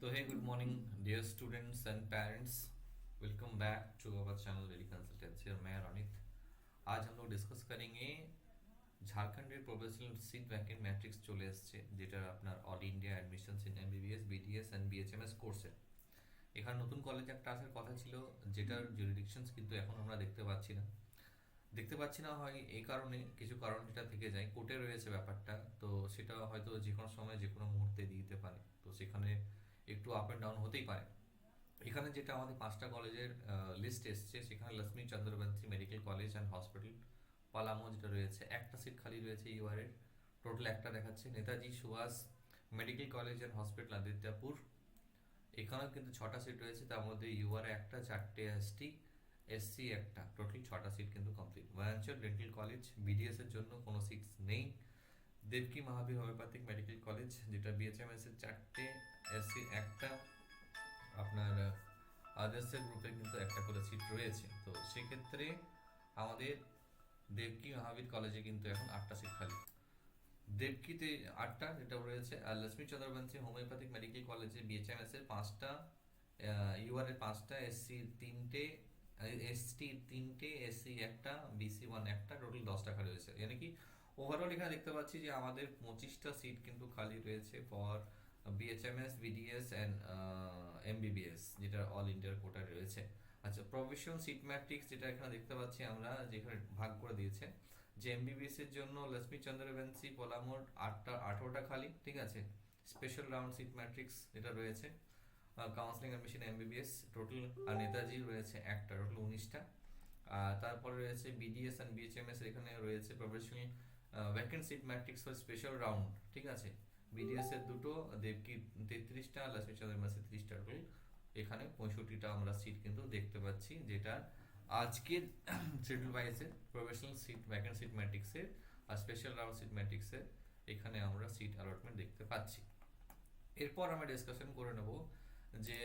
So hey, good morning, dear students and parents. Welcome back to our channel Ready Consultancy और मैं रोनित। आज हम लोग डिस्कस करेंगे ঝাড়খণ্ডের প্রফেশনাল সিট ভ্যাকেন্ট ম্যাট্রিক্স চলে এসেছে, যেটা আপনার all India admissions in MBBS BDS and BHMS কোর্সে। এখানে নতুন কলেজ একটা আসার কথা ছিল, যেটার জুরিডিকশনস কিন্তু এখন আমরা দেখতে পাচ্ছি না হয় এই কারণে, কিছু কারণ যেটা থেকে যায়, কোর্টে রয়েছে ব্যাপারটা। তো সেটা হয়তো যে কোনো সময় যে কোনো মুহূর্তে দিয়ে দিতে পারে, তো সেখানে একটু আপ অ্যান্ড ডাউন হতেই পারে। এখানে যেটা আমাদের পাঁচটা কলেজের লিস্ট এসছে, সেখানে Lakshmi Chandravanshi medical college and hospital Palamu যেটা রয়েছে, একটা সিট খালি রয়েছে ইউআর এর। টোটাল একটা দেখাচ্ছে। Netaji Subhas medical college and hospital Adityapur, এখানেও কিন্তু ছটা সিট রয়েছে, তার মধ্যে ইউআর একটা, চারটে এসটি, এসসি একটা, টোটাল ছটা সিট কিন্তু কমপ্লিট। বয়াঞ্চল ডেন্টাল কলেজ বিডিএস এর জন্য কোনো সিট নেই। দেবকি মহাবীর হোমিওপ্যাথিক মেডিকেল কলেজ, যেটা বিএচএমএস এর চারটে, এসসি একটা, আপনার আদার্সের গ্রুপে কিন্তু একটা করে সিট রয়েছে। তো সেক্ষেত্রে আমাদের দেবকি মহাবীর কলেজে কিন্তু এখন আটটা সিট খালি। দেবকিতে আটটা যেটা রয়েছে, আর লক্ষ্মী চন্দ্রবংশী হোমিওপ্যাথিক মেডিকেল কলেজে বিএচএমএস এর পাঁচটা, ইউআর এর পাঁচটা, এসসি তিনটে, এসটি তিনটে, এসসি একটা, বিসি ওয়ান একটা, টোটাল 10 টাকা রয়েছে। মানে কি ওভারঅল এখানে দেখতে পাচ্ছি যে আমাদের 25টা সিট কিন্তু খালি রয়েছে for BHMS BDS and MBBS, যেটা অল ইন্ডিয়ার কোটায় রয়েছে। আচ্ছা, প্রফেশনাল সিট ম্যাট্রিক্স যেটা এখানে দেখতে পাচ্ছি আমরা, যেখানে ভাগ করে দিয়েছে যে এমবিবিএস এর জন্য লক্ষ্মী চন্দ্রবংশী পোলামোর 18টা খালি, ঠিক আছে। স্পেশাল রাউন্ড সিট ম্যাট্রিক্স যেটা রয়েছে, কাউন্সিলিং অ্যাডমিশন এমবিবিএস টোটাল, আর নেতাজি রয়েছে একটা, টোটাল 19টা। তারপরে রয়েছে বিডিএস অ্যান্ড বিএচএমএস, এখানে রয়েছে professional vacant seat matrix for special round, ঠিক আছে। বিডিএস এর দুটো, দেবকি 33টা, লক্ষ্মী চন্দ্রবংশী 30টা, টোটাল এখানে 65টা আমরা সিট কিন্তু দেখতে পাচ্ছি, যেটা আজকের শিডিউল ওয়াইজে প্রফেশনাল সিট ভ্যাকেন্ট সিট ম্যাট্রিক্সের আর স্পেশাল রাউন্ড সিট ম্যাট্রিক্সের এখানে আমরা সিট অ্যালটমেন্ট দেখতে পাচ্ছি। এরপর আমরা ডিসকাশন করে নেব যে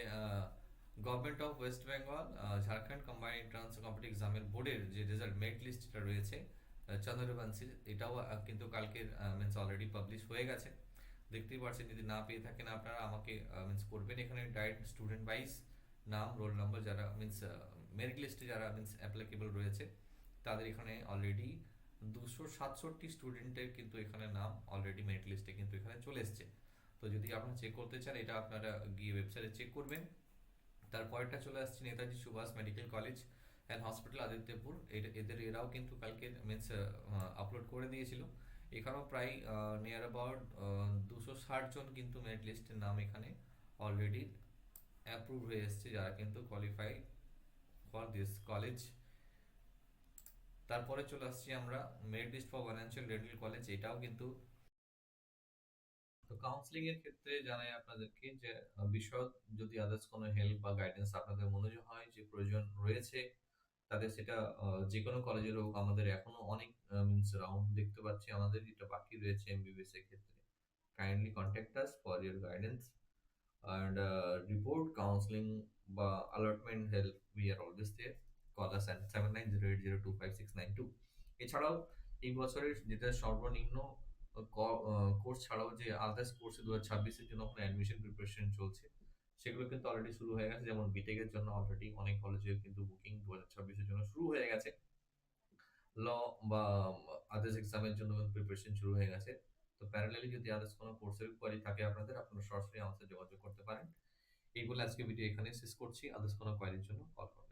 government of West Bengal Jharkhand combined entrance competitive এক্সামের বোর্ডের যে রেজাল্ট মেরিট লিস্ট যেটা রয়েছে চন্দ্রবংশীর, এটাও কিন্তু কালকের মিনস অলরেডি পাবলিশ হয়ে গেছে। দেখতেই পাচ্ছেন, যদি না পেয়ে থাকেন আপনারা আমাকে মিনস করবেন। এখানে ডাইরেক্ট স্টুডেন্ট ওয়াইজ নাম, রোল নম্বর, যারা মিনস মেরিট লিস্টে যারা মিনস অ্যাপ্লিকেবল রয়েছে, তাদের এখানে অলরেডি 267 স্টুডেন্টের কিন্তু এখানে নাম অলরেডি মেরিট লিস্টে কিন্তু এখানে চলে এসছে। তো যদি আপনারা চেক করতে চান, এটা আপনারা গিয়ে ওয়েবসাইটে চেক করবেন। তারপরটা চলে আসছে Netaji Subhas medical college and hospital Adityapur, এরাও কিন্তু কালকে মিনস আপলোড করে দিয়েছিল। এখানেও প্রায় নিয়ার অ্যাবাউট 260 জন কিন্তু মেরিট লিস্টের নাম এখানে অলরেডি অ্যাপ্রুভ হয়ে এসছে, যারা কিন্তু কোয়ালিফাই ফর দিস কলেজ। তারপরে চলে আসছি আমরা merit list for financial dental college, এটাও কিন্তু। তো কাউন্সিলিং এর ক্ষেত্রে জানাই আপনাদেরকে যে বিশদ যদি আদার্স কোনো হেল্প বা গাইডেন্স আপনাদের মনে হয় যে প্রয়োজন রয়েছে, তাদের সেটা যে কোনো কলেজের হোক, আমাদের এখনো অনেক মিনস রাউন্ড দেখতে পাচ্ছি আমাদের যেটা বাকি রয়েছে এমবিবিএস এর ক্ষেত্রে। Kindly contact us for your guidance and report counseling বা allotment help, we are always there. Call us at 7908025692। এছাড়াও এই বছরের যেটা সর্বনিম্ন কোর্স ছাড়াও যে আদার্স কোর্সে 2026-এর জন্য কোনো অ্যাডমিশন প্রিপারেশন চলছে, সেগুলো কিন্তু অলরেডি শুরু হয়ে গেছে। যেমন বিটেকের জন্য অলরেডি অনেক কলেজের কিন্তু বুকিং 2026-এর জন্য শুরু হয়ে গেছে। ল বা আদার্স এক্সামের জন্য প্রিপারেশন শুরু হয়ে গেছে। তো প্যারালালি যদি আদার্স কোনো কোর্সের কোয়ারি থাকে আপনাদের, আপনারা সরাসরি আমাদের যোগাযোগ করতে পারেন। এই বলে আজকে ভিডিও এখানে শেষ করছি। আদার্স কোনো কোয়ারির জন্য কল করুন।